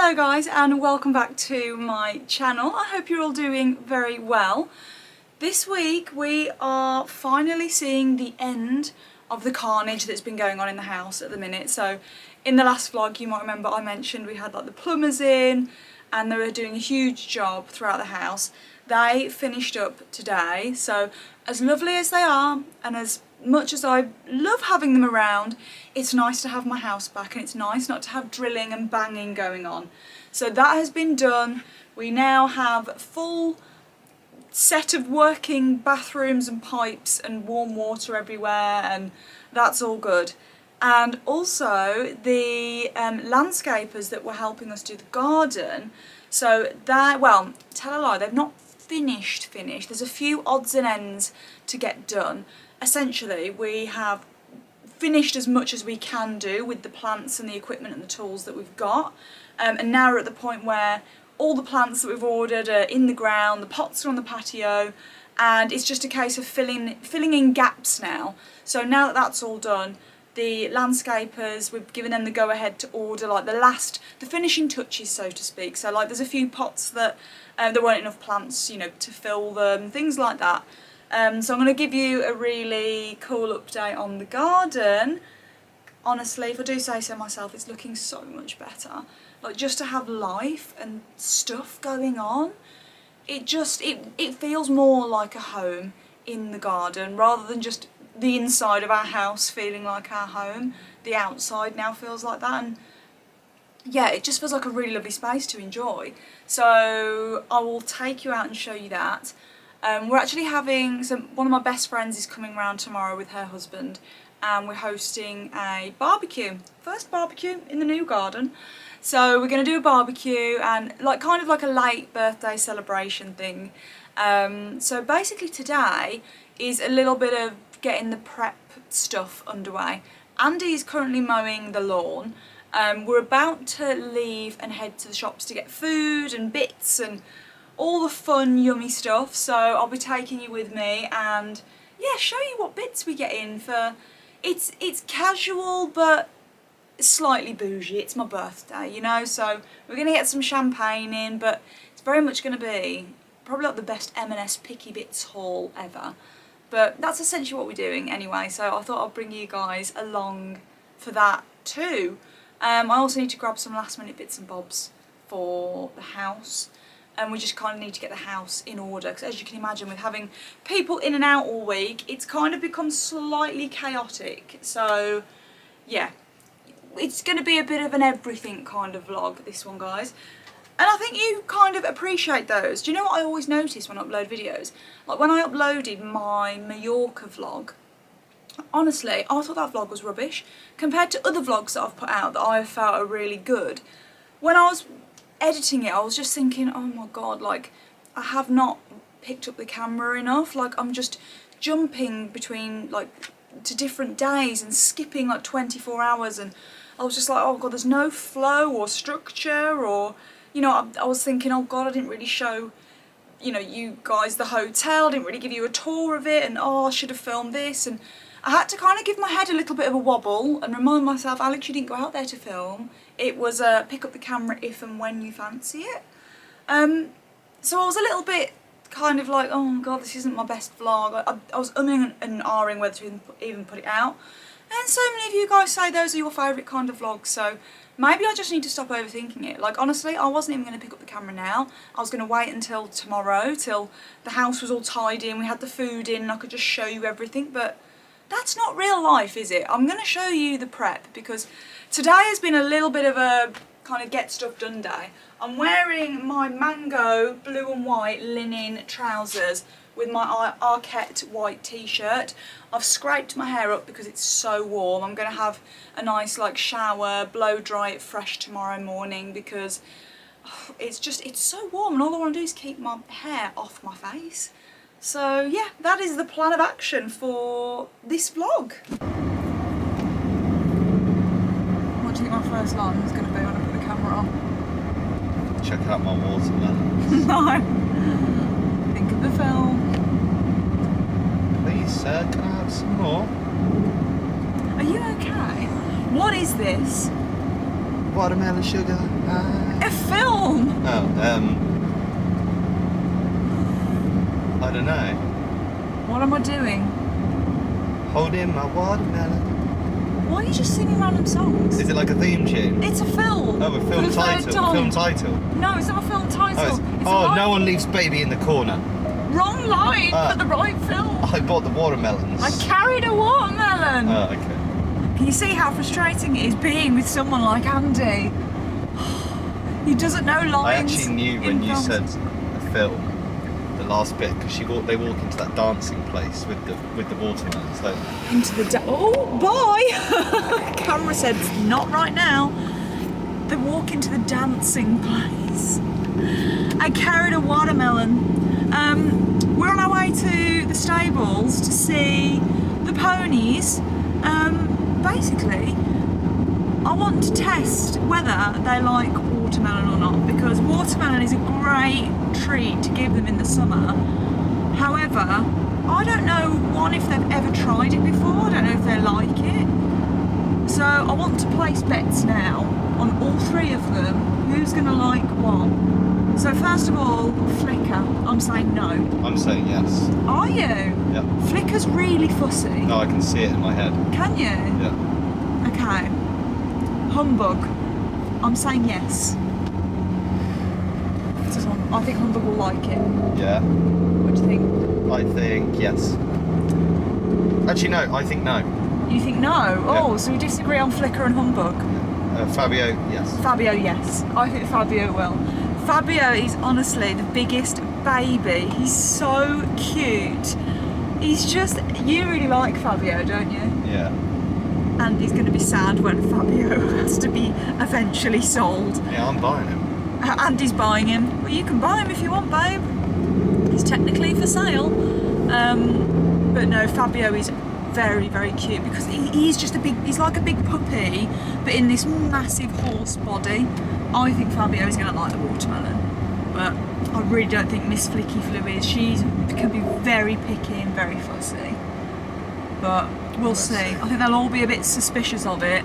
Hello guys and welcome back to my channel. I hope you're all doing very well. This week we are finally seeing the end of the carnage that's been going on in the house at the minute. So in the last vlog you might remember I mentioned we had like the plumbers in and they were doing a huge job throughout the house. They finished up today, so as lovely as they are and as much as I love having them around, it's nice to have my house back and it's nice not to have drilling and banging going on. So that has been done. We now have a full set of working bathrooms and pipes and warm water everywhere, and that's all good. And also the landscapers that were helping us do the garden, so that, well, tell a lie, they've not finished. There's a few odds and ends to get done. Essentially we have finished as much as we can do with the plants and the equipment and the tools that we've got, and now we're at the point where all the plants that we've ordered are in the ground, the pots are on the patio, and it's just a case of filling in gaps now. So now that that's all done, the landscapers, we've given them the go-ahead to order like the finishing touches, so to speak. So like there's a few pots that there weren't enough plants, you know, to fill them, things like that. So I'm going to give you a really cool update on the garden. Honestly, if I do say so myself, it's looking so much better. Like, just to have life and stuff going on, it feels more like a home in the garden rather than just the inside of our house feeling like our home. The outside now feels like that, and yeah, it just feels like a really lovely space to enjoy. So I will take you out and show you that. We're actually having one of my best friends is coming round tomorrow with her husband, and we're hosting a barbecue. First barbecue in the new garden. So we're going to do a barbecue and kind of like a late birthday celebration thing. So basically today is a little bit of getting the prep stuff underway. Andy is currently mowing the lawn. We're about to leave and head to the shops to get food and bits and all the fun yummy stuff, so I'll be taking you with me and yeah, show you what bits we get in for. It's casual but slightly bougie. It's my birthday, you know, so we're going to get some champagne in, but it's very much going to be probably like the best M&S Picky Bits haul ever. But that's essentially what we're doing anyway, so I thought I'd bring you guys along for that too. I also need to grab some last minute bits and bobs for the house. And we just kind of need to get the house in order, because as you can imagine, with having people in and out all week, it's kind of become slightly chaotic. So yeah, it's going to be a bit of an everything kind of vlog, this one, guys. And I think you kind of appreciate those. Do you know what I always notice when I upload videos? Like when I uploaded my Mallorca vlog, honestly, I thought that vlog was rubbish compared to other vlogs that I've put out that I felt are really good. When I was editing it, I was just thinking, oh my god, like I have not picked up the camera enough. Like I'm just jumping between to different days and skipping like 24 hours, and I was just like, oh god, there's no flow or structure, or you know, I was thinking, oh god, I didn't really show, you know, you guys the hotel, didn't really give you a tour of it, and oh, I should have filmed this. And I had to kind of give my head a little bit of a wobble and remind myself, Alex, you didn't go out there to film. It was pick up the camera if and when you fancy it. So I was a little bit kind of like, oh god, this isn't my best vlog. I was umming and ahhing whether to even put it out. And so many of you guys say those are your favourite kind of vlogs, so maybe I just need to stop overthinking it. Like honestly, I wasn't even going to pick up the camera now. I was going to wait until tomorrow, till the house was all tidy and we had the food in and I could just show you everything, but that's not real life, is it? I'm going to show you the prep, because today has been a little bit of a kind of get stuff done day. I'm wearing my mango blue and white linen trousers with my Arquette white t-shirt. I've scraped my hair up because it's so warm. I'm going to have a nice shower, blow dry it fresh tomorrow morning, because it's so warm and all I want to do is keep my hair off my face. So yeah, that is the plan of action for this vlog. What do you think my first line is going to be when I put the camera on? Check out my watermelons. No. Think of the film. Please, sir, can I have some more? Are you okay? What is this? Watermelon sugar. about? I don't know. What am I doing? Holding my watermelon. Why are you just singing random songs? Is it like a theme tune? It's a film. Oh, a For film the third title. time. Film title. No, it's not a film title. It's a Oh, live- no one leaves baby in the corner. Wrong line for the right film. I bought the watermelons. I carried a watermelon. Oh, okay. Can you see how frustrating it is being with someone like Andy? He doesn't know lines. I actually knew when you films. said the film, the last bit, because they walk into that dancing place with the watermelons. So Into the oh, bye! Camera said not right now. They walk into the dancing place. I carried a watermelon. We're on our way to the stables to see the ponies. Basically, I want to test whether they like watermelon or not, because watermelon is a great treat to give them in the summer. However, I don't know, one, if they've ever tried it before. I don't know if they like it. So I want to place bets now on all three of them. Who's going to like what? So first of all, Flicker. I'm saying no. I'm saying yes. Are you? Yeah. Flicker's really fussy. No, I can see it in my head. Can you? Yeah. Okay. Humbug. I'm saying yes. I think Humbug will like it. Yeah. What do you think? I think yes. Actually, no. I think no. You think no? Oh, so we disagree on Flicker and Humbug. Fabio, yes. Fabio, yes. I think Fabio will. Fabio is honestly the biggest baby. He's so cute. He's just, you really like Fabio, don't you? Yeah. And he's going to be sad when Fabio has to be eventually sold. Yeah, I'm buying him. Andy's buying him. Well, you can buy him if you want, babe. He's technically for sale. But no, Fabio is very, very cute because he's just he's like a big puppy, but in this massive horse body. I think Fabio is going to like the watermelon, but I really don't think Miss Flicky Flu is. She can be very picky and very fussy, but we'll see. I think they'll all be a bit suspicious of it,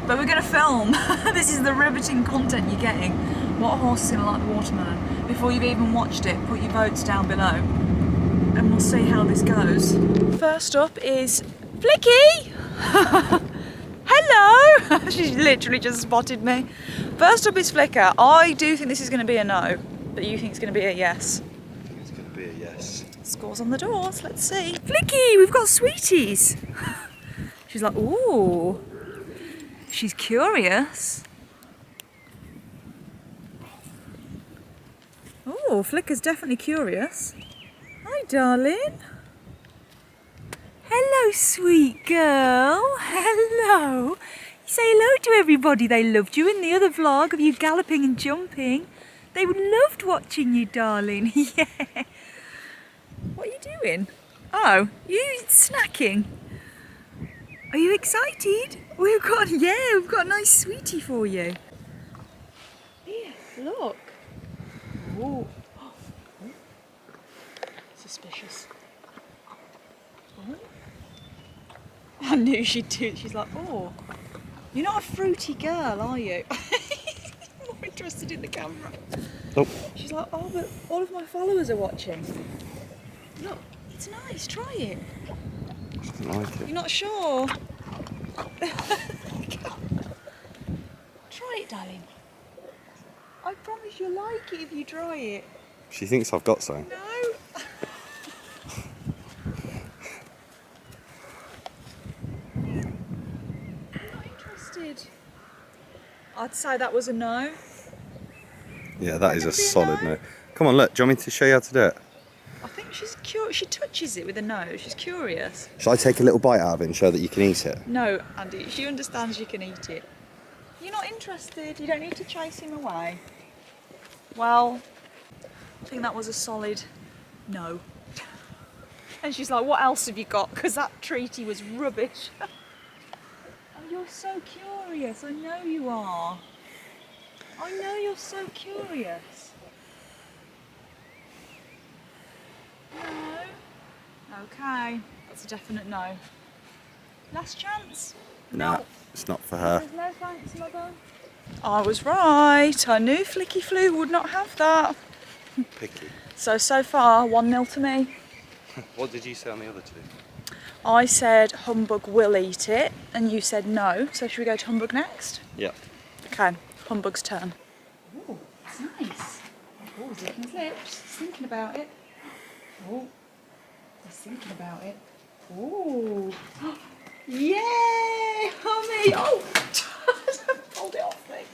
but we're going to film. This is the riveting content you're getting. What horse is going to like the watermelon? Before you've even watched it, put your votes down below and we'll see how this goes. First up is Flicky! Hello! She's literally just spotted me. First up is Flicker. I do think this is going to be a no, but you think it's going to be a yes. I think it's going to be a yes. Scores on the doors, let's see. Flicky, we've got sweeties. She's like, ooh. She's curious. Oh, Flicker's definitely curious. Hi, darling. Hello, sweet girl. Hello. You say hello to everybody. They loved you in the other vlog of you galloping and jumping. They loved watching you, darling. Yeah. What are you doing? Oh, you snacking. Are you excited? We've got a nice sweetie for you. Here, look. Oh. Suspicious. Oh. I knew she'd do it. She's like, oh, you're not a fruity girl, are you? More interested in the camera. Nope. She's like, oh, but all of my followers are watching. Look, it's nice. Try it. I don't like it. You're not sure? Try it, darling. I promise you'll like it if you try it. She thinks I've got something. No. I'm not interested. I'd say that was a no. Yeah, that is a Could be a solid no. no. Come on, look. Do you want me to show you how to do it? I think she's curious. She touches it with a nose. She's curious. Shall I take a little bite out of it and show that you can eat it? No, Andy. She understands you can eat it. You're not interested. You don't need to chase him away. Well, I think that was a solid no. And she's like, what else have you got? Because that treaty was rubbish. Oh, you're so curious. I know you are. I know you're so curious. No. Okay. That's a definite no. Last chance? Nah, it's not for her. There's no thanks, mother. I was right. I knew Flicky Flu would not have that. Picky. So far, 1-0 to me. What did you say on the other two? I said Humbug will eat it, and you said no. So should we go to Humbug next? Yeah. Okay, Humbug's turn. Oh, it's nice. Oh, he's licking his lips. He's thinking about it. Oh, he's thinking about it. Oh, yay, Hummy! Oh, hold it off me.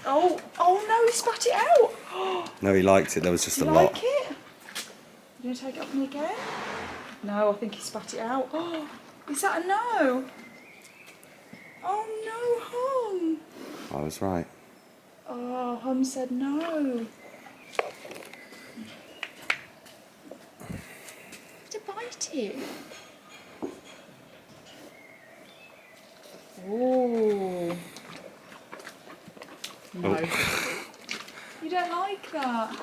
Oh no, he spat it out. No, he liked it. There was just a You lot. like it? You gonna take it off me again? No, I think he spat it out. Oh, is that a no? Oh no, Hum. I was right. Oh, Hum said no. To bite it. Oh. No. Oh. You don't like that?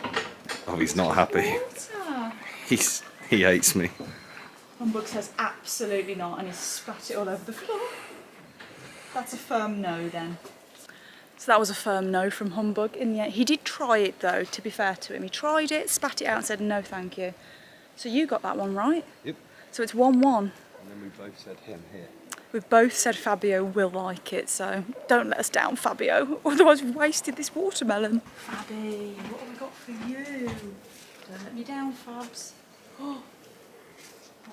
Oh, he's not happy. Water. He hates me. Humbug says absolutely not, and he spat it all over the floor. That's a firm no then. So that was a firm no from Humbug in the end. He did try it though, to be fair to him. He tried it, spat it out and said no thank you. So you got that one right. Yep. So it's 1-1. And then we both said him here. We've both said Fabio will like it, so don't let us down, Fabio. Otherwise we've wasted this watermelon. Fabby, what have we got for you? Don't let me down, Fabs.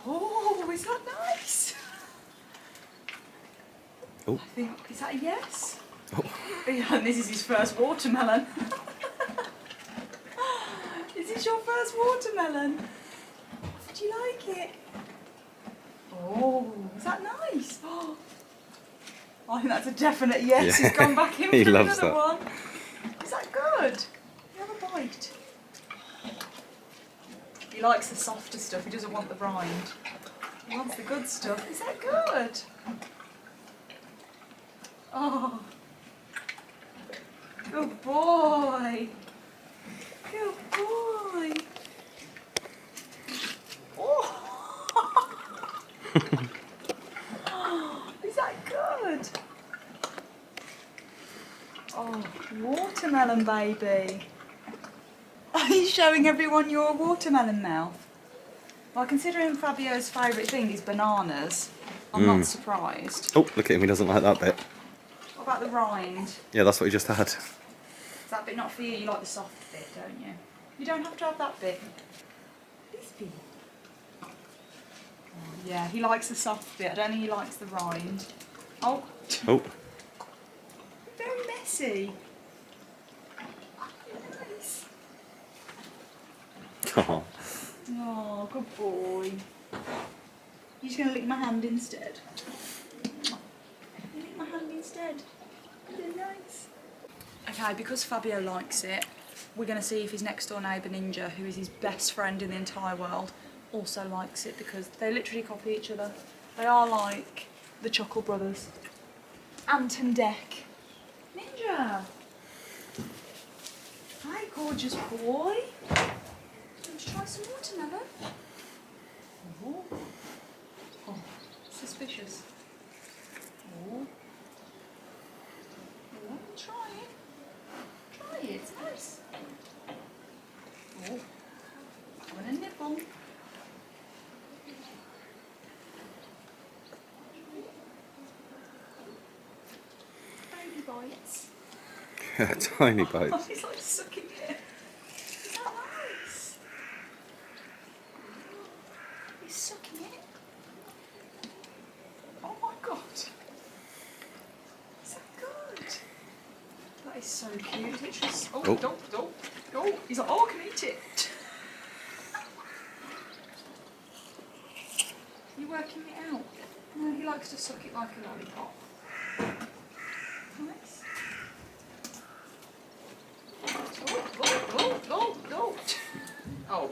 Oh, is that nice? Oh. I think, is that a yes? Oh. Yeah, and this is his first watermelon. Is this your first watermelon? Did you like it? Oh, is that nice? Oh, I think that's a definite yes. Yeah. He's gone back in He for loves another that. one. Is that good? You have a bite. He likes the softer stuff. He doesn't want the rind. He wants the good stuff. Is that good? Oh, good boy. Good boy. Oh. Is that good? Oh, watermelon baby. Are you showing everyone your watermelon mouth? Well, considering Fabio's favourite thing is bananas, I'm not surprised. Oh, look at him. He doesn't like that bit. What about the rind? Yeah, that's what he just had. Is that bit not for you? You like the soft bit, don't you? You don't have to have that bit. This bit. Oh, yeah, he likes the soft bit. I don't think he likes the rind. Oh. Oh. Very messy. Nice. Oh. Oh, good boy. You're just going to lick my hand instead? You lick my hand instead? Is it nice? Okay, because Fabio likes it, we're going to see if his next door neighbour Ninja, who is his best friend in the entire world, also likes it, because they literally copy each other. They are like the Chuckle Brothers. Ant and Dec. Ninja! Hi, gorgeous boy. Want to try some watermelon? Oh, oh, suspicious. Oh, oh, try it. Try it, it's nice. Oh, want a nibble? Baby bites. Yeah, tiny Oh, bites. he's like sucking it. Is that nice? He's sucking it. Oh my god. Is that good? That is so cute. Literally. Oh, Oh. don't. Oh, he's like, oh, I can eat it. You working it out? No, he likes to suck it like a lollipop. Nice. Oh.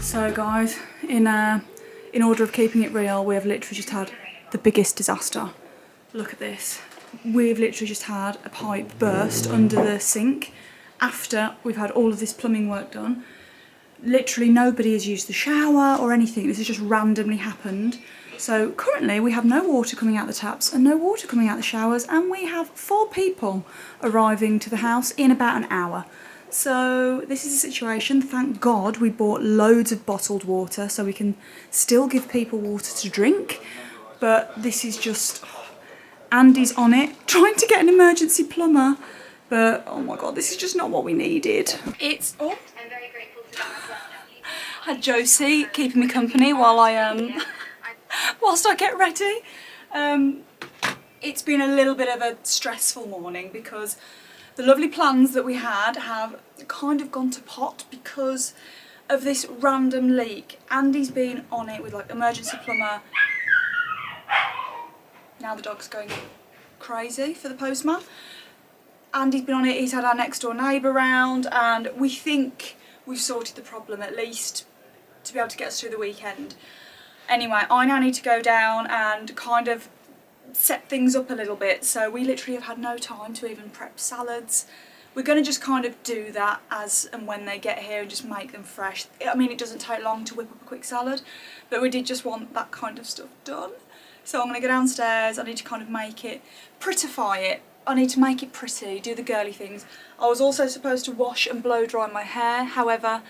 So guys, in order of keeping it real, we have literally just had the biggest disaster. Look at this. We've literally just had a pipe burst under the sink after we've had all of this plumbing work done. Literally nobody has used the shower or anything. This has just randomly happened. So currently we have no water coming out the taps and no water coming out the showers, and we have 4 people arriving to the house in about an hour. So this is the situation. Thank God we bought loads of bottled water so we can still give people water to drink. But this is just... Andy's on it, trying to get an emergency plumber. But, oh my God, this is just not what we needed. It's... Oh, I'm very grateful to had Josie keeping me company while I, whilst I get ready. It's been a little bit of a stressful morning because the lovely plans that we had have kind of gone to pot because of this random leak. Andy's been on it with like emergency plumber. Now the dog's going crazy for the postman. Andy's been on it, he's had our next door neighbour round, and we think we've sorted the problem at least to be able to get us through the weekend. Anyway, I now need to go down and kind of set things up a little bit, so we literally have had no time to even prep salads. We're going to just kind of do that as and when they get here and just make them fresh. I mean, it doesn't take long to whip up a quick salad, but we did just want that kind of stuff done. So I'm going to go downstairs. I need to kind of make it, prettify it. I need to make it pretty, do the girly things. I was also supposed to wash and blow dry my hair, however,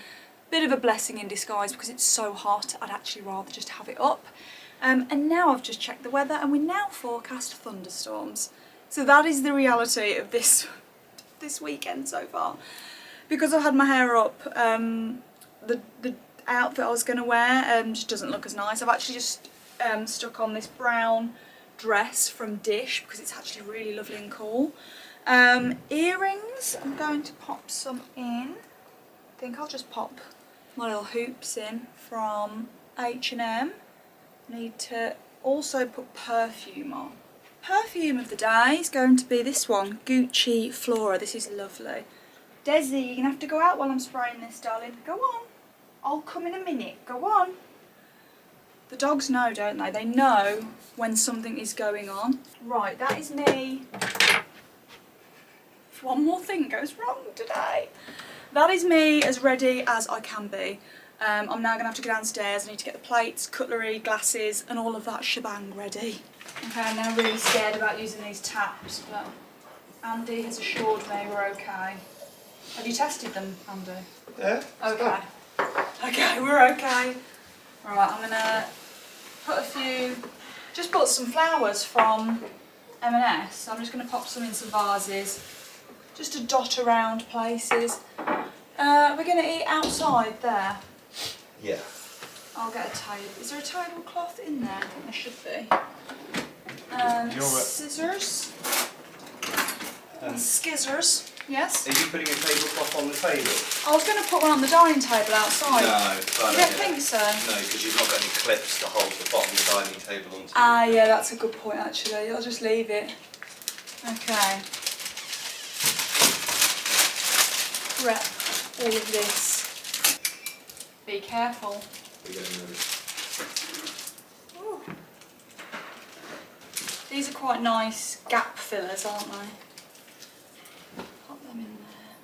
bit of a blessing in disguise because it's so hot, I'd actually rather just have it up. And now I've just checked the weather and we now forecast thunderstorms. So that is the reality of this weekend so far. Because I've had my hair up, the outfit I was going to wear just doesn't look as nice. I've actually just stuck on this brown dress from Dish because it's actually really lovely and cool. Earrings, I'm going to pop some in. I think I'll just pop my little hoops in from H&M. Need to also put perfume on. Perfume of the day is going to be this one, Gucci Flora. This is lovely. Desi, you're going to have to go out while I'm spraying this, darling. Go on. I'll come in a minute. Go on. The dogs know, don't they? They know when something is going on. Right, that is me. If one more thing goes wrong today. That is me as ready as I can be. I'm now going to have to go downstairs. I need to get the plates, cutlery, glasses and all of that shebang ready. Okay, I'm now really scared about using these taps, but Andy has assured me we're okay. Have you tested them, Andy? Yeah. Okay. Okay, we're okay. Right, I'm going to put a few, just bought some flowers from M&S. So I'm just going to pop some in some vases, just to dot around places. We're going to eat outside there. Yeah. I'll get a table. Is there a tablecloth in there? I think there should be. Scissors. Skizzers. Yes? Are you putting a tablecloth on the table? I was going to put one on the dining table outside. No, I You don't think so? No, because you've not got any clips to hold the bottom of the dining table onto. Ah, yeah, that's a good point actually. I'll just leave it. Okay. Prep all of this. Be careful. Ooh. These are quite nice gap fillers, aren't they? Pop them in there.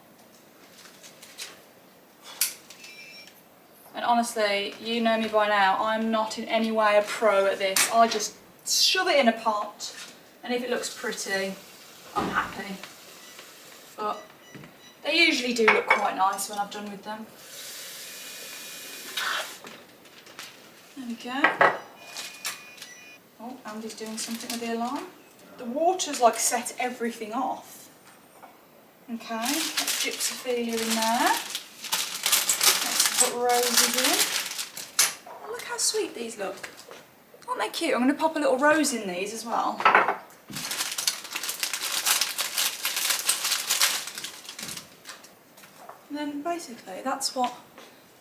And honestly, you know me by now, I'm not in any way a pro at this. I just shove it in a pot, and if it looks pretty, I'm happy. But they usually do look quite nice when I've done with them. There we go. Oh, Andy's doing something with the alarm. The water's like set everything off. Okay, that's gypsophilia in there. Let's put roses in. Oh, look how sweet these look. Aren't they cute? I'm going to pop a little rose in these as well. And then basically that's what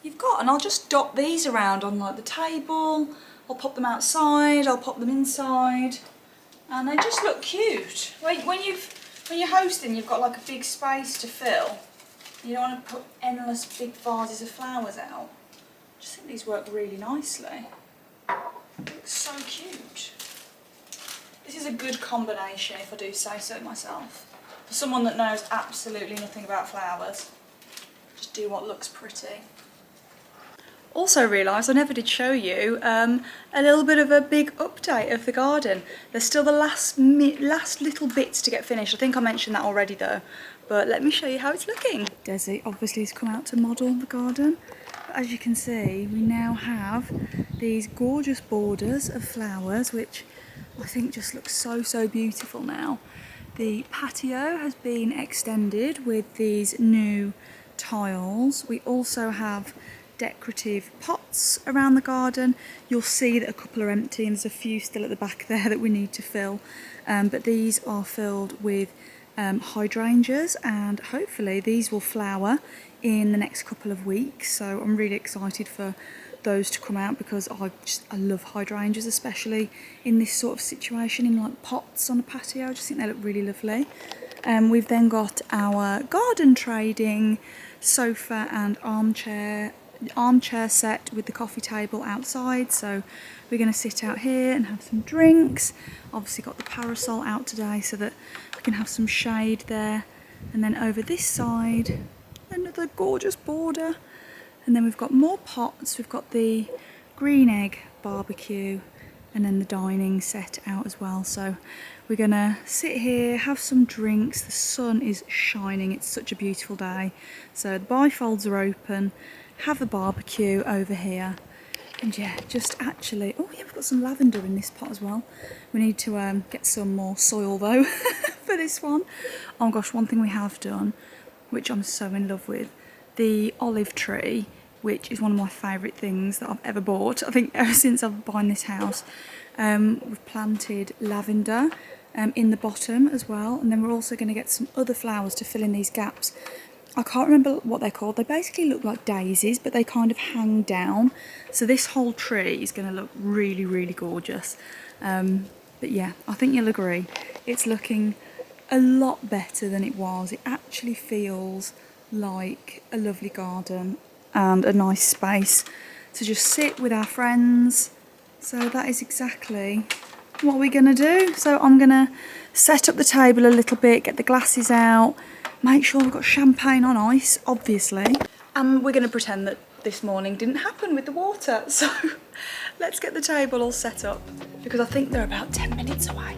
you've got, and I'll just dot these around on like the table. I'll pop them outside, I'll pop them inside, and they just look cute. When you're hosting, you've got like a big space to fill. You don't want to put endless big vases of flowers out. just think these work really nicely. It looks so cute. This is a good combination, if I do say so myself. For someone that knows absolutely nothing about flowers, just do what looks pretty. Also realised I never did show you a little bit of a big update of the garden. There's still the last little bits to get finished. I think I mentioned that already though, but let me show you how it's looking. Desi obviously has come out to model the garden. But as you can see, we now have these gorgeous borders of flowers, which I think just looks so beautiful now. The patio has been extended with these new tiles. We also have decorative pots around the garden. You'll see that a couple are empty and there's a few still at the back there that we need to fill, but these are filled with hydrangeas, and hopefully these will flower in the next couple of weeks, so I'm really excited for those to come out because I love hydrangeas, especially in this sort of situation, in like pots on a patio. I just think they look really lovely. We've then got our garden trading sofa and armchair set with the coffee table outside, so we're going to sit out here and have some drinks. Obviously got the parasol out today so that we can have some shade there, and then over this side another gorgeous border, and then we've got more pots. We've got the green egg barbecue and then the dining set out as well, so we're gonna sit here, have some drinks. The sun is shining, it's such a beautiful day, so the bifolds are open, have the barbecue over here, and yeah, just actually, oh yeah, we've got some lavender in this pot as well. We need to get some more soil though for this one. Oh gosh, one thing we have done, which I'm so in love with, the olive tree, which is one of my favourite things that I've ever bought. I think ever since I've bought this house. We've planted lavender in the bottom as well, and then we're also going to get some other flowers to fill in these gaps. I can't remember what they're called. They basically look like daisies, but they kind of hang down. So this whole tree is going to look really gorgeous. But yeah, I think you'll agree. It's looking a lot better than it was. It actually feels like a lovely garden and a nice space to just sit with our friends. So that is exactly what we're going to do. So I'm going to set up the table a little bit, get the glasses out, make sure we've got champagne on ice, obviously. And we're going to pretend that this morning didn't happen with the water. So let's get the table all set up, because I think they're about 10 minutes away.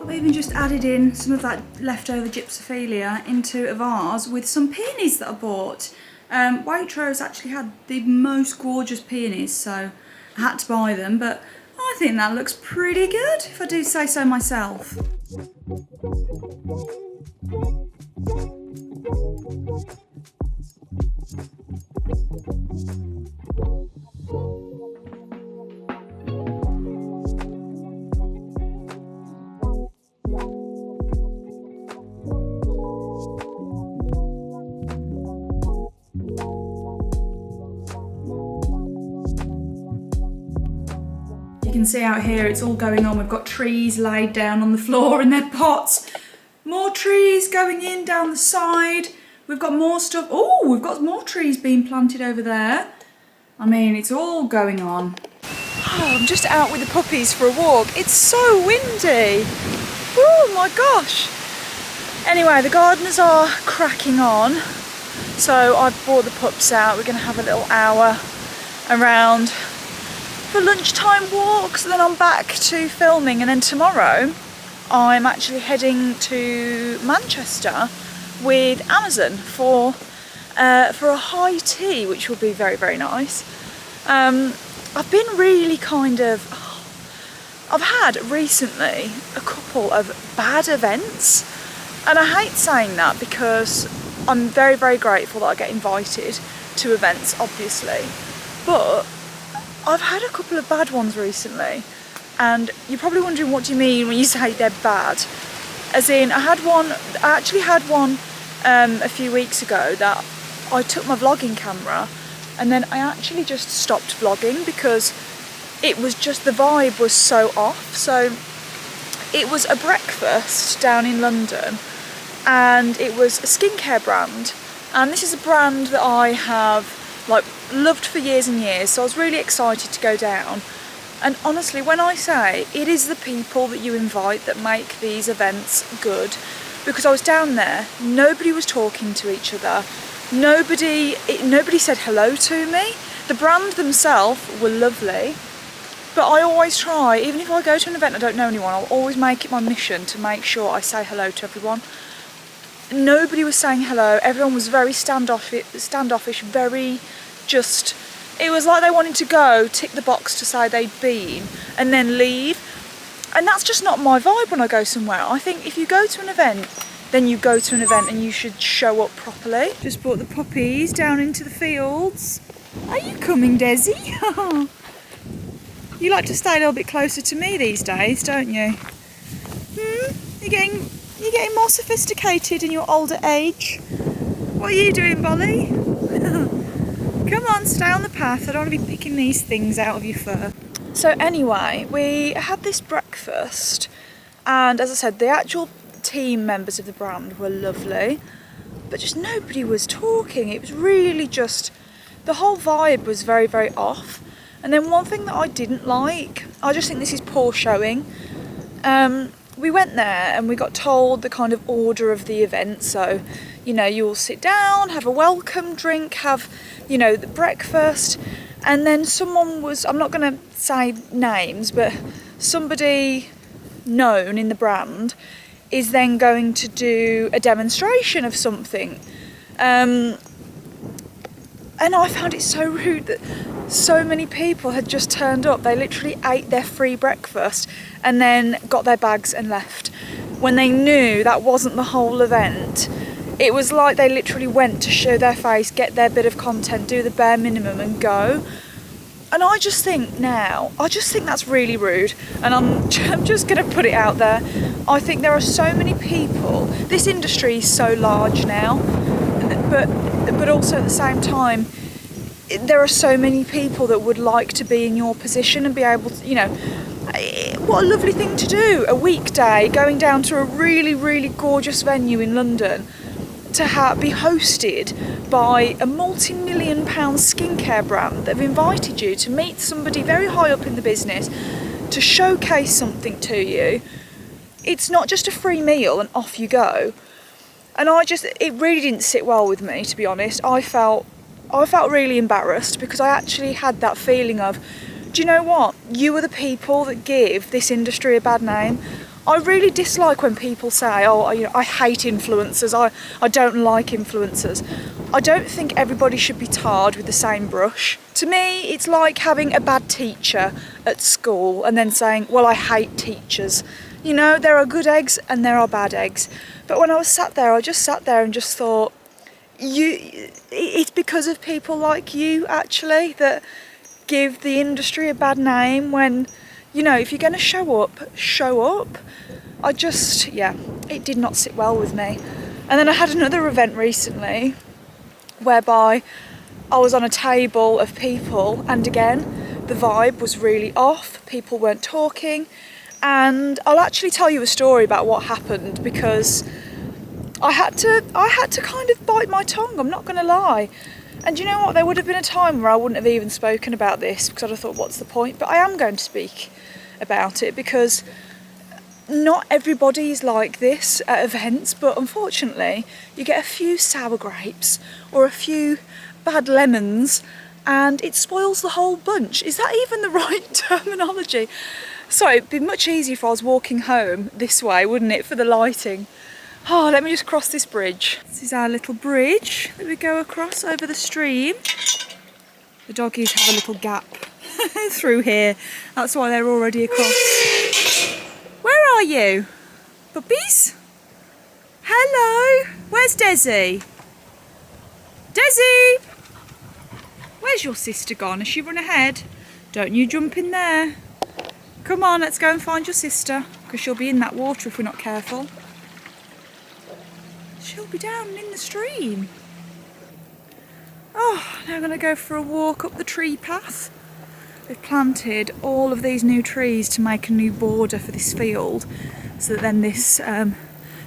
I've even just added in some of that leftover gypsophilia into a vase with some peonies that I bought. Waitrose actually had the most gorgeous peonies, so I had to buy them, but I think that looks pretty good, if I do say so myself. You can see out here it's all going on. We've got trees laid down on the floor in their pots. More trees going in down the side. We've got more stuff. Oh, we've got more trees being planted over there. I mean, it's all going on. Oh, I'm just out with the puppies for a walk. It's so windy. Oh my gosh. Anyway, the gardeners are cracking on. So I've brought the pups out. We're going to have a little hour around for lunchtime walks, and then I'm back to filming, and then tomorrow I'm actually heading to Manchester with Amazon for a high tea, which will be very nice. I've been really I've had recently a couple of bad events, and I hate saying that because I'm very grateful that I get invited to events, obviously, but I've had a couple of bad ones recently, and you're probably wondering, what do you mean when you say they're bad? As in, I actually had one a few weeks ago that I took my vlogging camera and then I actually just stopped vlogging because it was just, the vibe was so off. So it was a breakfast down in London, and it was a skincare brand, and this is a brand that I have like loved for years and years, so I was really excited to go down. And honestly, when I say it is the people that you invite that make these events good, because I was down there, nobody was talking to each other, nobody said hello to me. The brand themselves were lovely, but I always try, even if I go to an event I don't know anyone, I'll always make it my mission to make sure I say hello to everyone. Nobody was saying hello, everyone was very standoffish, very just, it was like they wanted to go, tick the box to say they'd been, and then leave. And that's just not my vibe when I go somewhere. I think if you go to an event, then you go to an event and you should show up properly. Just brought the puppies down into the fields. Are you coming, Desi? You like to stay a little bit closer to me these days, don't you? You're getting more sophisticated in your older age. What are you doing, Bolly? Come on, stay on the path. I don't want to be picking these things out of your fur. So anyway, we had this breakfast, and as I said, the actual team members of the brand were lovely, but just nobody was talking. It was really just, the whole vibe was very, very off. And then one thing that I didn't like, I just think this is poor showing. We went there and we got told the kind of order of the event. So, you know, you all sit down, have a welcome drink, have, you know, the breakfast. And then someone was, I'm not going to say names, but somebody known in the brand is then going to do a demonstration of something. And I found it so rude that so many people had just turned up. They literally ate their free breakfast and then got their bags and left. When they knew that wasn't the whole event, it was like they literally went to show their face, get their bit of content, do the bare minimum and go. And I just think that's really rude. And I'm just going to put it out there. I think there are so many people, this industry is so large now, but also at the same time, there are so many people that would like to be in your position and be able to, you know, what a lovely thing to do, a weekday, going down to a really, really gorgeous venue in London to be hosted by a multi-million-pound skincare brand that have invited you to meet somebody very high up in the business, to showcase something to you. It's not just a free meal and off you go. And it really didn't sit well with me, to be honest. I felt really embarrassed because I actually had that feeling of, do you know what? You are the people that give this industry a bad name. I really dislike when people say, oh, you know, I hate influencers, I don't like influencers. I don't think everybody should be tarred with the same brush. To me, it's like having a bad teacher at school and then saying, well, I hate teachers. You know, there are good eggs and there are bad eggs. But when I was sat there, I just sat there and just thought, it's because of people like you, actually, that give the industry a bad name when, you know, if you're going to show up. It did not sit well with me. And then I had another event recently whereby I was on a table of people, and again, the vibe was really off. People weren't talking. And I'll actually tell you a story about what happened, because I had to kind of bite my tongue, I'm not going to lie. And you know what, there would have been a time where I wouldn't have even spoken about this because I'd have thought, what's the point? But I am going to speak about it because not everybody is like this at events, but unfortunately you get a few sour grapes or a few bad lemons and it spoils the whole bunch. Is that even the right terminology? Sorry, it'd be much easier if I was walking home this way, wouldn't it, for the lighting? Oh, let me just cross this bridge. This is our little bridge that we go across over the stream. The doggies have a little gap through here. That's why they're already across. Where are you? Puppies? Hello? Where's Desi? Desi! Where's your sister gone? Has she run ahead? Don't you jump in there. Come on, let's go and find your sister, because she'll be in that water if we're not careful. She'll be down in the stream. Oh, now going to go for a walk up the tree path. They've planted all of these new trees to make a new border for this field, so that then this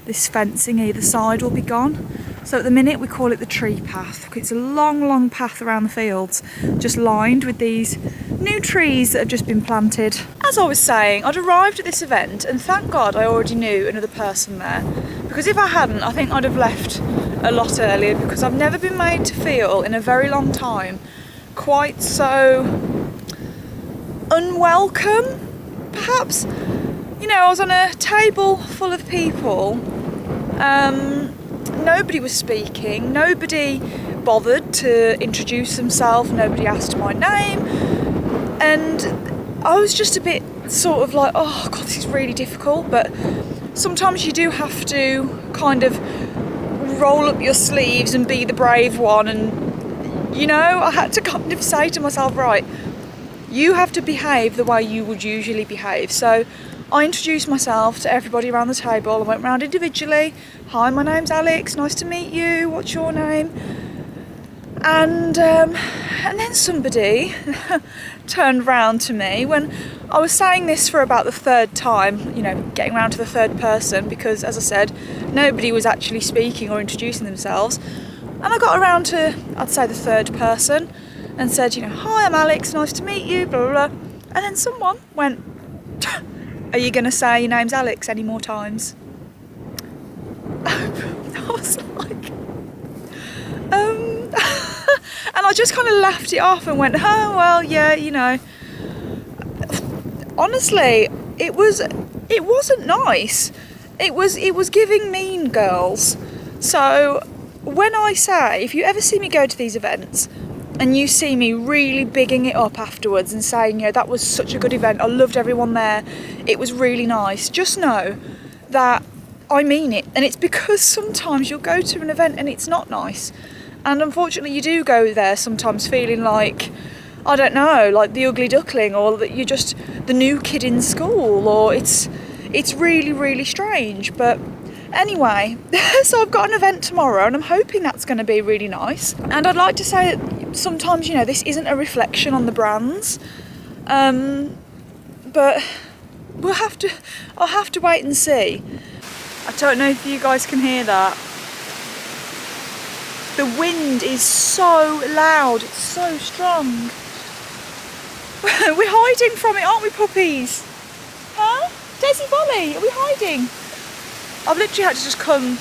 this fencing either side will be gone. So at the minute we call it the tree path. It's a long path around the fields, just lined with these new trees that have just been planted. As I was saying, I'd arrived at this event and thank God I already knew another person there, because if I hadn't, I think I'd have left a lot earlier, because I've never been made to feel in a very long time quite so unwelcome, perhaps. You know, I was on a table full of people, nobody was speaking, nobody bothered to introduce themselves, nobody asked my name, and I was just a bit sort of like, oh God, this is really difficult. But sometimes you do have to kind of roll up your sleeves and be the brave one, and you know, I had to kind of say to myself, right, you have to behave the way you would usually behave. So I introduced myself to everybody around the table. I went round individually. Hi, my name's Alex, nice to meet you, what's your name? And then somebody turned round to me when I was saying this for about the third time, you know, getting round to the third person, because as I said, nobody was actually speaking or introducing themselves. And I got around to, I'd say, the third person and said, you know, hi, I'm Alex, nice to meet you, blah, blah, blah. And then someone went, are you going to say your name's Alex any more times? I was like, and I just kind of laughed it off and went, oh, well, yeah, you know. Honestly, it wasn't nice. It was giving Mean Girls. So when I say, if you ever see me go to these events and you see me really bigging it up afterwards and saying, you know, that was such a good event, I loved everyone there, it was really nice, just know that I mean it. And it's because sometimes you'll go to an event and it's not nice. And unfortunately you do go there sometimes feeling like, I don't know, like the ugly duckling, or that you're just the new kid in school, or it's really strange. But anyway, so I've got an event tomorrow and I'm hoping that's going to be really nice. And I'd like to say that sometimes, you know, this isn't a reflection on the brands, but I'll have to wait and see. I don't know if you guys can hear that. The wind is so loud, it's so strong. We're hiding from it, aren't we, puppies? Huh? Daisy Bolly, are we hiding? I've literally had to just come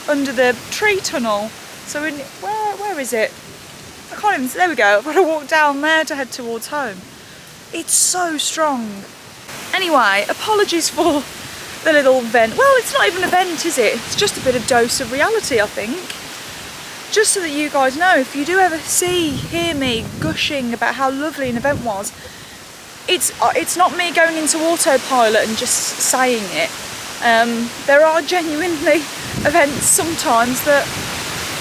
under the tree tunnel. So where is it? I can't even see. There we go. I've got to walk down there to head towards home. It's so strong. Anyway, apologies for the little vent. Well, it's not even an event, is it? It's just a bit of dose of reality, I think. Just so that you guys know, if you do ever hear me gushing about how lovely an event was, it's not me going into autopilot and just saying it. There are genuinely events sometimes that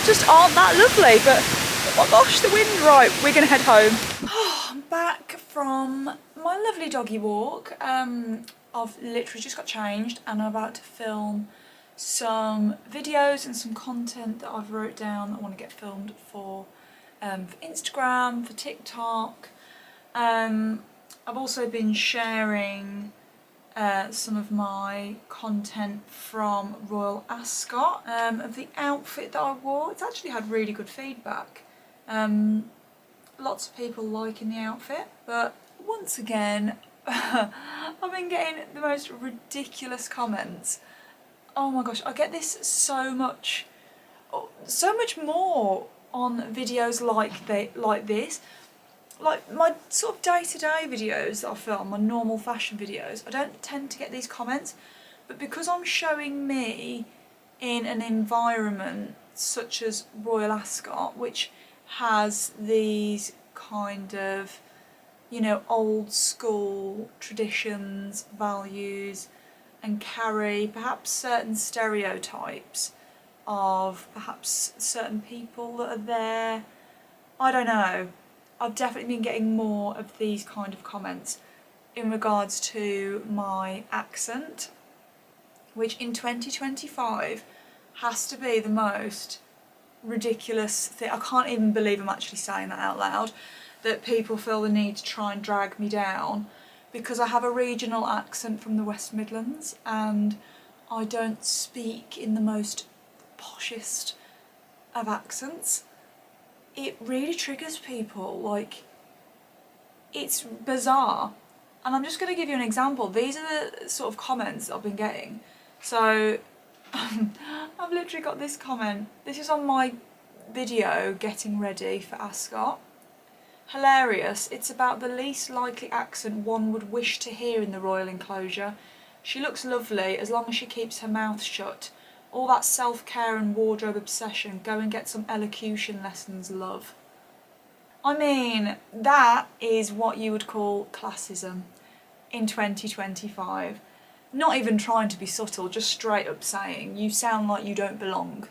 just aren't that lovely, but oh my gosh, the wind. Right, we're gonna head home. Oh, I'm back from my lovely doggy walk. I've literally just got changed and I'm about to film some videos and some content that I've wrote down that I want to get filmed for Instagram, for TikTok. I've also been sharing some of my content from Royal Ascot of the outfit that I wore. It's actually had really good feedback. Lots of people liking the outfit, but once again I've been getting the most ridiculous comments. Oh my gosh, I get this so much more on videos like this. Like my sort of day-to-day videos that I film, my normal fashion videos, I don't tend to get these comments, but because I'm showing me in an environment such as Royal Ascot, which has these kind of, you know, old school traditions, values, and carry perhaps certain stereotypes of perhaps certain people that are there. I don't know. I've definitely been getting more of these kind of comments in regards to my accent, which in 2025 has to be the most ridiculous thing. I can't even believe I'm actually saying that out loud, that people feel the need to try and drag me down because I have a regional accent from the West Midlands and I don't speak in the most poshest of accents. It really triggers people, like, it's bizarre. And I'm just going to give you an example. These are the sort of comments I've been getting. So I've literally got this comment. This is on my video getting ready for Ascot. Hilarious. It's about the least likely accent one would wish to hear in the royal enclosure. She looks lovely as long as she keeps her mouth shut. All that self-care and wardrobe obsession. Go and get some elocution lessons, love. I mean, that is what you would call classism in 2025. Not even trying to be subtle, just straight up saying you sound like you don't belong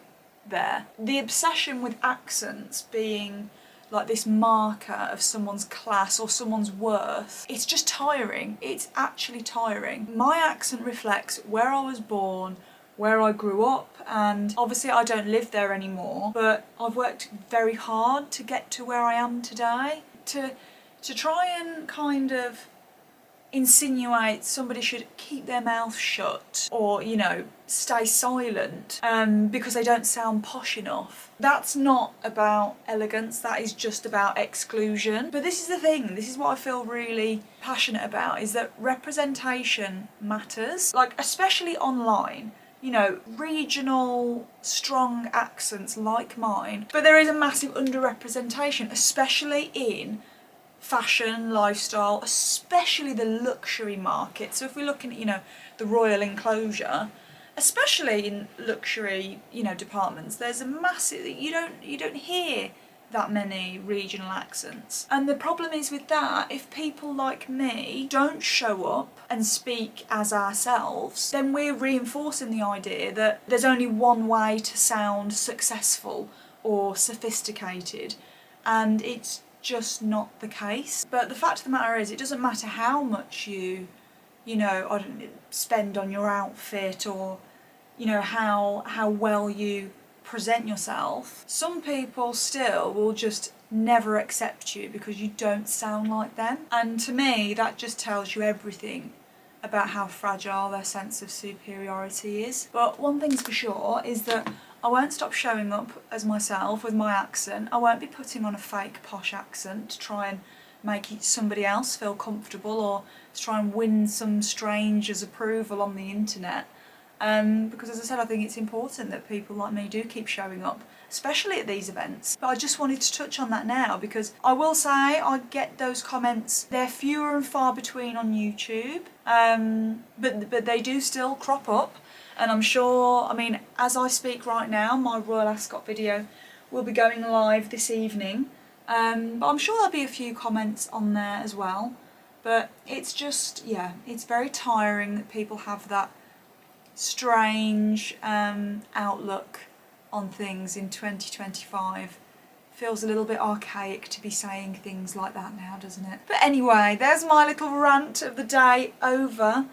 there. The obsession with accents being like this marker of someone's class or someone's worth, it's just tiring. It's actually tiring. My accent reflects where I was born, where I grew up, and obviously I don't live there anymore, but I've worked very hard to get to where I am today. To try and kind of insinuate somebody should keep their mouth shut or, you know, stay silent because they don't sound posh enough. That's not about elegance, that is just about exclusion. But this is the thing, this is what I feel really passionate about, is that representation matters, like especially online. You know, regional strong accents like mine, but there is a massive underrepresentation, especially in fashion, lifestyle, especially the luxury market. So if we're looking at, you know, the royal enclosure, especially in luxury, you know, departments, there's a massive, you don't hear that many regional accents. And the problem is with that, if people like me don't show up and speak as ourselves, then we're reinforcing the idea that there's only one way to sound successful or sophisticated, and it's just not the case. But the fact of the matter is, it doesn't matter how much you know, I don't spend on your outfit or, you know, how well you present yourself, some people still will just never accept you because you don't sound like them. And to me, that just tells you everything about how fragile their sense of superiority is. But one thing's for sure is that I won't stop showing up as myself with my accent. I won't be putting on a fake posh accent to try and make somebody else feel comfortable or to try and win some stranger's approval on the internet. Because as I said, I think it's important that people like me do keep showing up, especially at these events. But I just wanted to touch on that now because I will say I get those comments. They're fewer and far between on YouTube, but they do still crop up. And I'm sure, I mean, as I speak right now, my Royal Ascot video will be going live this evening. But I'm sure there'll be a few comments on there as well. But it's just, yeah, it's very tiring that people have that strange outlook on things in 2025. Feels a little bit archaic to be saying things like that now, doesn't it? But anyway, there's my little rant of the day over.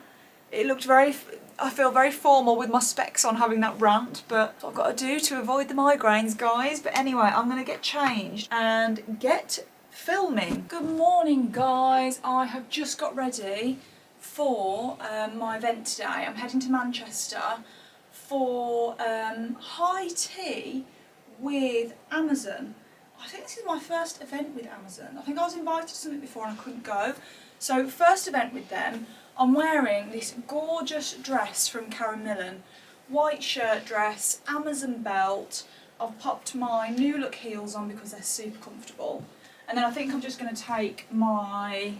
It looked I feel very formal with my specs on having that rant, but that's what I've got to do to avoid the migraines, guys. But anyway, I'm going to get changed and get filming. Good morning, guys. I have just got ready for my event today. I'm heading to Manchester for high tea with Amazon. I think this is my first event with Amazon. I think I was invited to something before and I couldn't go. So first event with them. I'm wearing this gorgeous dress from Karen Millen. White shirt dress, Amazon belt. I've popped my New Look heels on because they're super comfortable. And then I think I'm just going to take my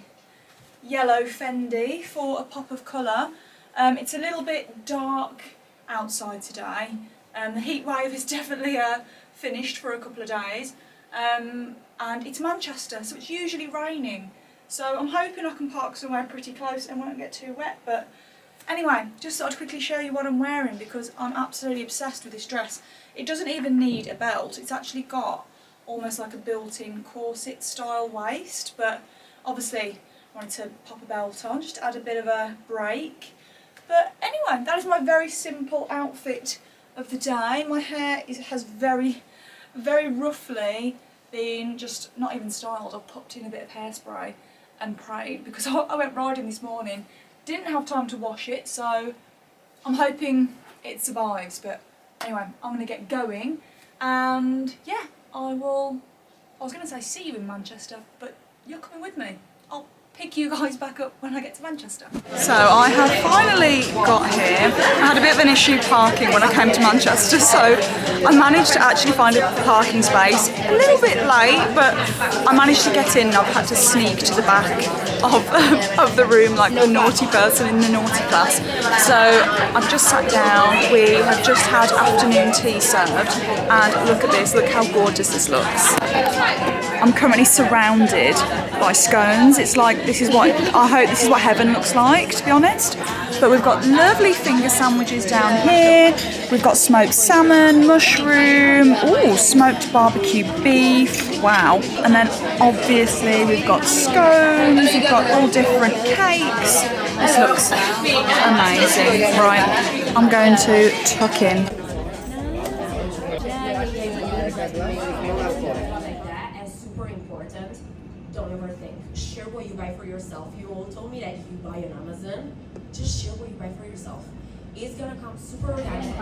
yellow Fendi for a pop of colour. It's a little bit dark outside today. The heat wave is definitely finished for a couple of days. And it's Manchester, so it's usually raining. So I'm hoping I can park somewhere pretty close and won't get too wet. But anyway, just thought I'd quickly show you what I'm wearing because I'm absolutely obsessed with this dress. It doesn't even need a belt. It's actually got almost like a built-in corset style waist, but obviously I wanted to pop a belt on just to add a bit of a break. But anyway, that is my very simple outfit of the day. My hair has very very roughly been just not even styled. I popped in a bit of hairspray and prayed because I went riding this morning, didn't have time to wash it, so I'm hoping it survives. But anyway, I'm going to get going, and yeah, I was going to say see you in Manchester, but you're coming with me. I'll pick you guys back up when I get to Manchester. So I have finally got here. I had a bit of an issue parking when I came to Manchester, so I managed to actually find a parking space. A little bit late, but I managed to get in. I've had to sneak to the back of the room like the naughty person in the naughty class. So I've just sat down. We have just had afternoon tea served, and look at this. Look how gorgeous this looks. I'm currently surrounded by scones. It's like I hope this is what heaven looks like, to be honest. But we've got lovely finger sandwiches down here. We've got smoked salmon, mushroom, ooh, smoked barbecue beef. Wow. And then obviously we've got scones. We've got all different cakes. This looks amazing. Right, I'm going to tuck in. Don't overthink. Share what you buy for yourself. You all told me that you buy on Amazon. Just share what you buy for yourself. It's gonna come super organic. Oh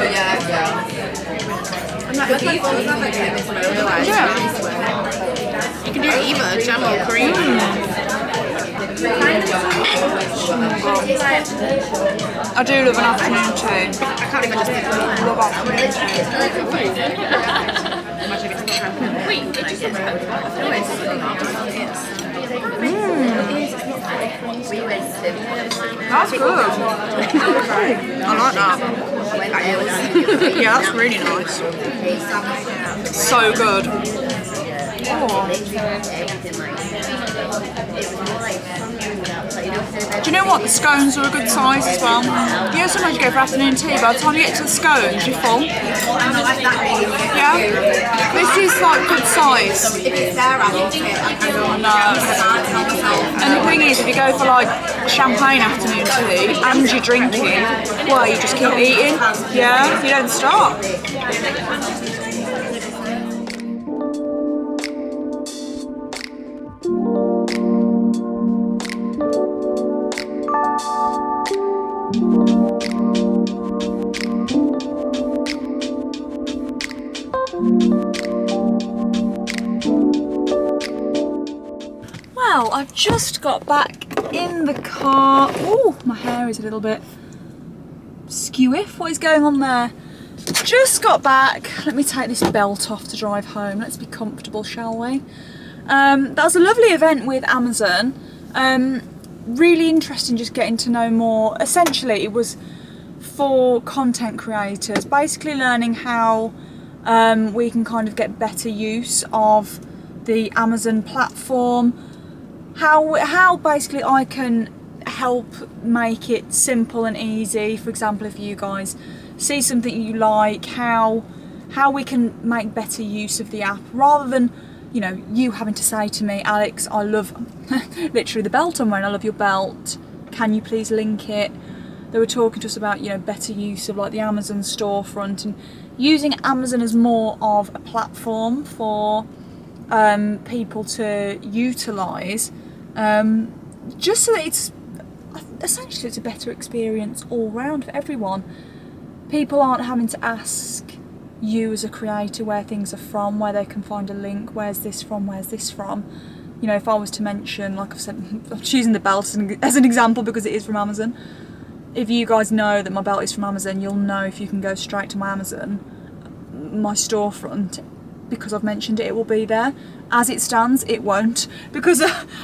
yeah. And that beef was like this, I realised. Yeah. You can do either jam or cream. I do love an afternoon tea. I can't even just Love afternoon tea. imagine if it's not happening. Wait, it just says no, That's good. I like that. Yeah, that's really nice. So good. Do you know what? The scones are a good size as well. You know, sometimes you go for afternoon tea, by the time you get to the scones, you're full. Yeah? This is like good size. And the thing is, if you go for like champagne afternoon tea and you're drinking, well, you just keep eating. Yeah? You don't stop. Well, I've just got back in the car. Oh, my hair is a little bit skewiff. What is going on there? Just got back. Let me take this belt off to drive home. Let's be comfortable, shall we? That was a lovely event with Amazon. Really interesting just getting to know more. Essentially, it was for content creators, basically learning how we can kind of get better use of the Amazon platform. How basically I can help make it simple and easy. For example, if you guys see something you like, how we can make better use of the app, rather than, you know, you having to say to me, Alex, I love literally the belt I'm wearing, I love your belt, can you please link it? They were talking to us about, you know, better use of like the Amazon storefront and using Amazon as more of a platform for people to utilise, just so that it's essentially it's a better experience all round for everyone. People aren't having to ask you as a creator where things are from, where they can find a link, where's this from, you know. If I was to mention, like I've said, I'm choosing the belt as an example because it is from Amazon. If you guys know that my belt is from Amazon, you'll know if you can go straight to my Amazon, my storefront, because I've mentioned it, it will be there. As it stands, it won't, because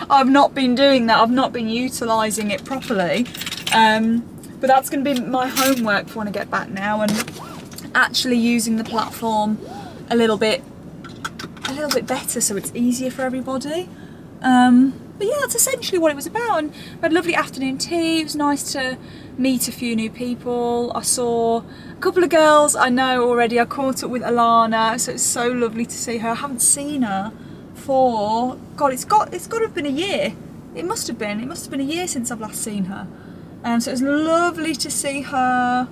I've not been doing that. I've not been utilising it properly. But that's going to be my homework for when I get back now, and actually using the platform a little bit better so it's easier for everybody. But yeah, that's essentially what it was about. And we had a lovely afternoon tea. It was nice to meet a few new people. I saw a couple of girls I know already. I caught up with Alana, so it's so lovely to see her. I haven't seen her for, God, it's got to have been a year. It must have been a year since I've last seen her. So it was lovely to see her.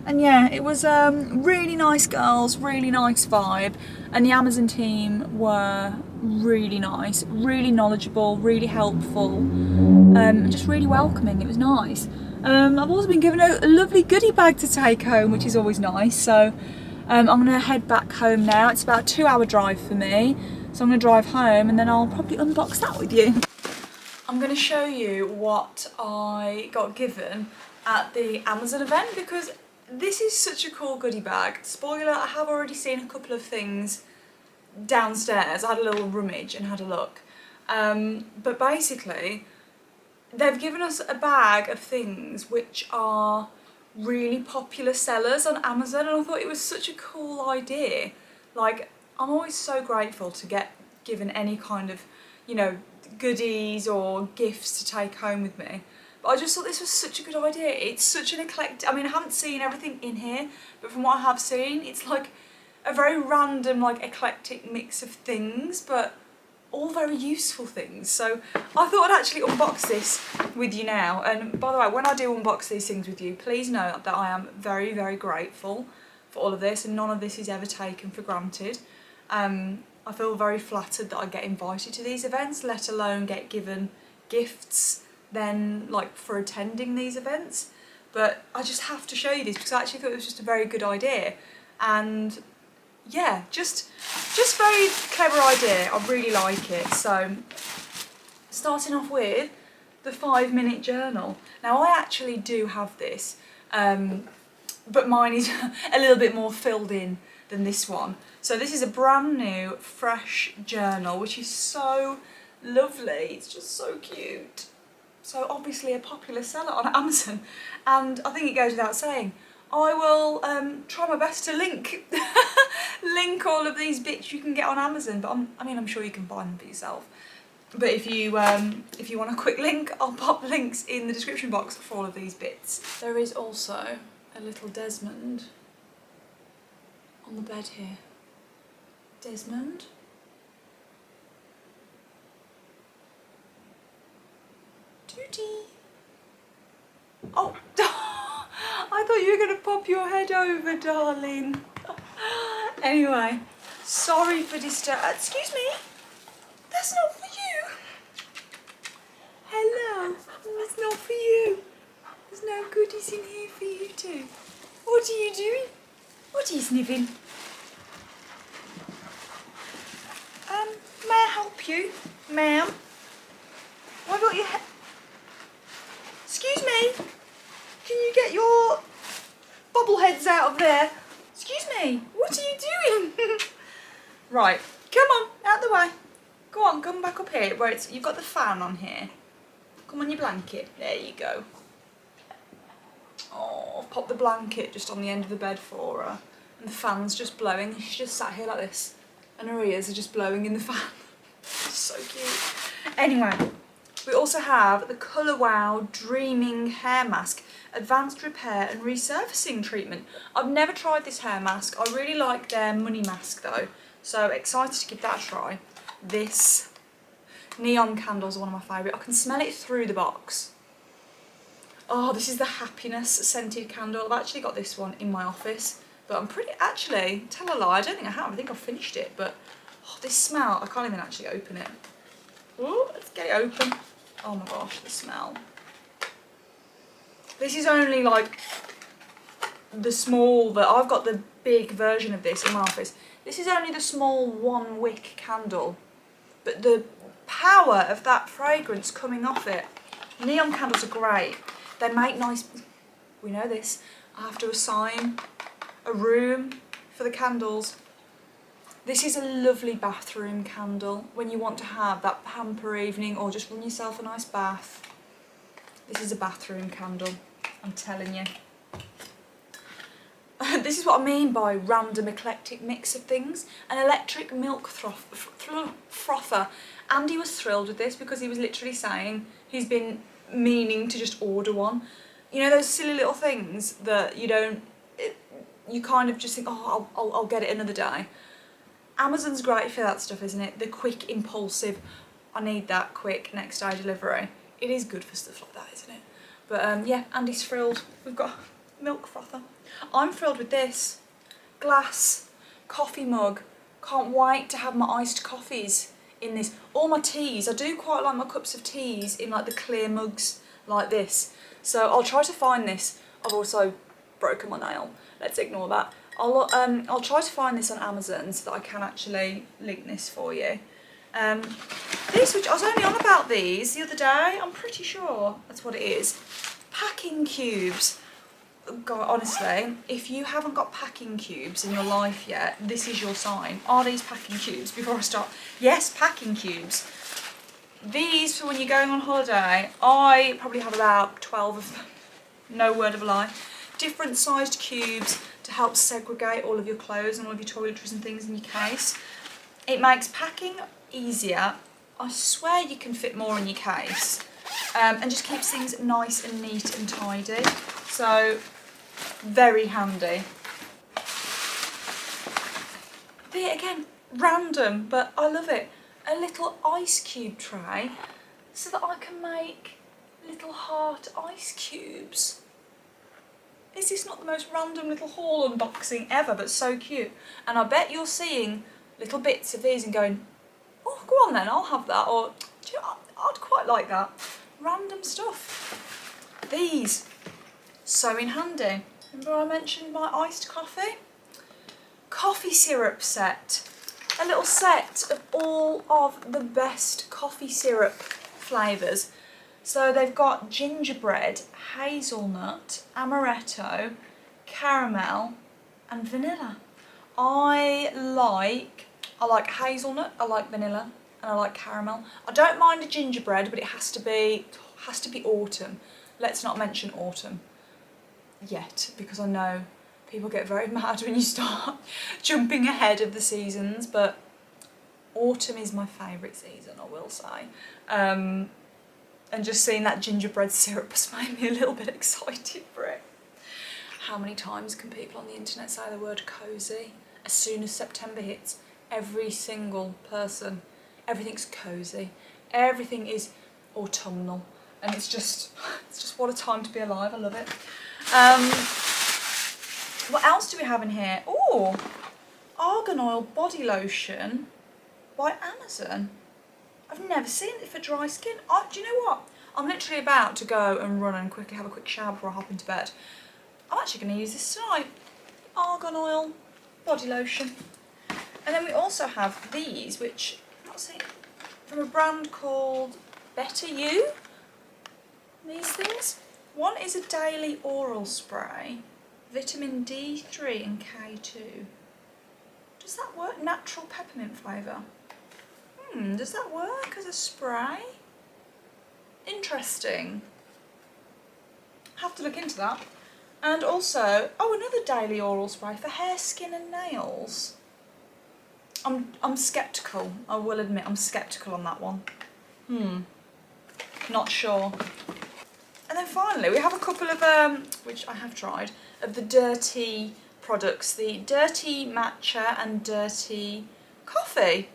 And yeah, it was really nice girls, really nice vibe. And the Amazon team were really nice, really knowledgeable, really helpful, and just really welcoming. It was nice. I've also been given a lovely goodie bag to take home, which is always nice. So I'm going to head back home now. It's about a 2-hour drive for me. So I'm going to drive home and then I'll probably unbox that with you. I'm going to show you what I got given at the Amazon event because this is such a cool goodie bag. Spoiler, I have already seen a couple of things downstairs. I had a little rummage and had a look. But basically, they've given us a bag of things which are really popular sellers on Amazon, and I thought it was such a cool idea. Like, I'm always so grateful to get given any kind of, you know, goodies or gifts to take home with me. But I just thought this was such a good idea. It's such an eclectic, I mean, I haven't seen everything in here, but from what I have seen, it's like a very random, like, eclectic mix of things, but all very useful things. So I thought I'd actually unbox this with you now. And by the way, when I do unbox these things with you, please know that I am very, very grateful for all of this, and none of this is ever taken for granted. I feel very flattered that I get invited to these events, let alone get given gifts then, like, for attending these events. But I just have to show you this because I actually thought it was just a very good idea. And yeah, just very clever idea. I really like it. So starting off with the 5-minute journal. Now I actually do have this, but mine is a little bit more filled in than this one. So this is a brand new, fresh journal, which is so lovely. It's just so cute. So obviously a popular seller on Amazon, and I think it goes without saying, I will try my best to link all of these bits you can get on Amazon, but I'm sure you can find them for yourself. But if you want a quick link, I'll pop links in the description box for all of these bits. There is also a little Desmond on the bed here. Desmond? Tootie! Oh! I thought you were going to pop your head over, darling. Anyway, sorry for disturbing. Excuse me? That's not for you. Hello. That's not for you. There's no goodies in here for you too. What are you doing? What are you sniffing? May I help you, ma'am? Why got your head? Excuse me. Can you get your bobbleheads out of there? Excuse me, what are you doing? Right, come on, out the way. Go on, come back up here where you've got the fan on here. Come on your blanket, there you go. Oh, I've popped the blanket just on the end of the bed for her. And the fan's just blowing, she's just sat here like this. And her ears are just blowing in the fan. It's so cute. Anyway, we also have the Colour Wow Dreaming Hair Mask, Advanced Repair and Resurfacing Treatment. I've never tried this hair mask. I really like their money mask though, so excited to give that a try. This neon candles are one of my favourite. I can smell it through the box. Oh, this is the Happiness scented candle. I've actually got this one in my office, but I'm pretty, actually, tell a lie, I don't think I have. I think I've finished it, but oh, this smell, I can't even actually open it. Ooh, let's get it open. Oh my gosh, the smell. This is only like the small, but I've got the big version of this in my office. This is only the small 1 wick candle, but the power of that fragrance coming off it. Neon candles are great. They make nice, we know this, I have to assign a room for the candles. This is a lovely bathroom candle when you want to have that pamper evening or just run yourself a nice bath. This is a bathroom candle, I'm telling you. This is what I mean by random eclectic mix of things. An electric milk frother. Andy was thrilled with this because he was literally saying he's been meaning to just order one. You know those silly little things that you don't, you kind of just think, oh, I'll get it another day. Amazon's great for that stuff, isn't it? The quick, impulsive, I need that quick next day delivery. It is good for stuff like that, isn't it? But yeah, Andy's thrilled. We've got milk frother. I'm thrilled with this. Glass coffee mug. Can't wait to have my iced coffees in this. All my teas. I do quite like my cups of teas in like the clear mugs like this. So I'll try to find this. I've also broken my nail. Let's ignore that. I'll try to find this on Amazon so that I can actually link this for you. These, which I was only on about these the other day, I'm pretty sure that's what it is. Packing cubes. God, honestly, if you haven't got packing cubes in your life yet, this is your sign. Are these packing cubes? Before I start, yes, packing cubes. These for when you're going on holiday. I probably have about 12 of them. No word of a lie. Different sized cubes to help segregate all of your clothes and all of your toiletries and things in your case. It makes packing easier. I swear you can fit more in your case. And just keeps things nice and neat and tidy. So, very handy. There again, random, but I love it. A little ice cube tray so that I can make little heart ice cubes. Is this not the most random little haul unboxing ever, but so cute? And I bet you're seeing little bits of these and going, oh, go on then, I'll have that. Or, do you know, I'd quite like that. Random stuff. These, so in handy. Remember I mentioned my iced coffee? Coffee syrup set. A little set of all of the best coffee syrup flavours. So they've got gingerbread, hazelnut, amaretto, caramel and vanilla. I like hazelnut, I like vanilla and I like caramel. I don't mind a gingerbread, but it has to be autumn. Let's not mention autumn yet, because I know people get very mad when you start jumping ahead of the seasons, but autumn is my favourite season, I will say. And just seeing that gingerbread syrup has made me a little bit excited for it. How many times can people on the internet say the word cosy? As soon as September hits, every single person, everything's cosy. Everything is autumnal. And it's just what a time to be alive, I love it. What else do we have in here? Oh, argan oil body lotion by Amazon. I've never seen it for dry skin. Do you know what? I'm literally about to go and run and quickly have a quick shower before I hop into bed. I'm actually going to use this tonight. Argan oil body lotion. And then we also have these, which, what's it? From a brand called Better You. These things. One is a daily oral spray, vitamin D3 and K2. Does that work? Natural peppermint flavour. Does that work as a spray? Interesting. Have to look into that. And also, oh, another daily oral spray for hair, skin and nails. I'm sceptical, I will admit, I'm sceptical on that one. Not sure. And then finally, we have a couple of, which I have tried, of the dirty products. The dirty matcha and dirty coffee.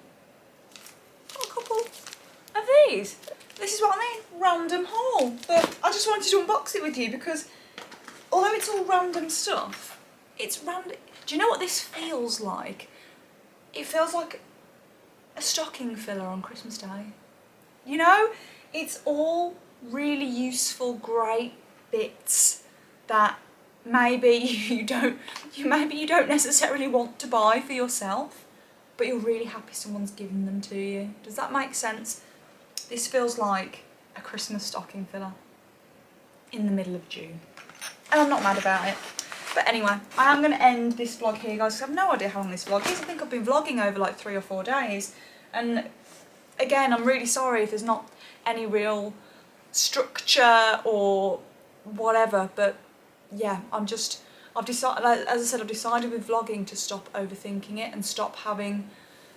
Got a couple of these. This is what I mean, random haul. But I just wanted to unbox it with you because although it's all random stuff, it's random. Do you know what this feels like? It feels like a stocking filler on Christmas Day. You know, it's all really useful, great bits that maybe you don't necessarily want to buy for yourself, but you're really happy someone's given them to you. Does that make sense? This feels like a Christmas stocking filler in the middle of June. And I'm not mad about it. But anyway, I am going to end this vlog here, guys, because I have no idea how long this vlog is. I think I've been vlogging over like 3 or 4 days. And again, I'm really sorry if there's not any real structure or whatever. But yeah, I've decided, as I said, I've decided with vlogging to stop overthinking it and stop having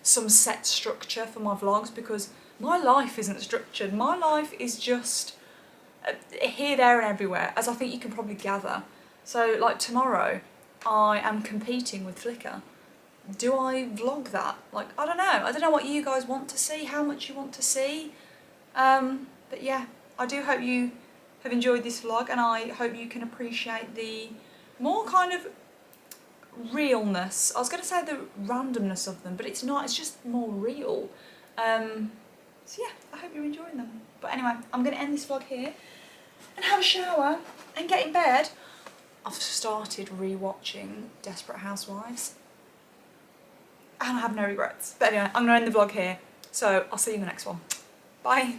some set structure for my vlogs, because my life isn't structured. My life is just here, there and everywhere, as I think you can probably gather. So like tomorrow, I am competing with Flickr. do I vlog that? Like, I don't know. I don't know what you guys want to see, how much you want to see. But yeah, I do hope you have enjoyed this vlog, and I hope you can appreciate the more kind of realness. I was going to say the randomness of them, but it's not. It's just more real. So yeah, I hope you're enjoying them. But anyway, I'm going to end this vlog here and have a shower and get in bed. I've started re-watching Desperate Housewives and I have no regrets. But anyway, I'm going to end the vlog here. So I'll see you in the next one. Bye.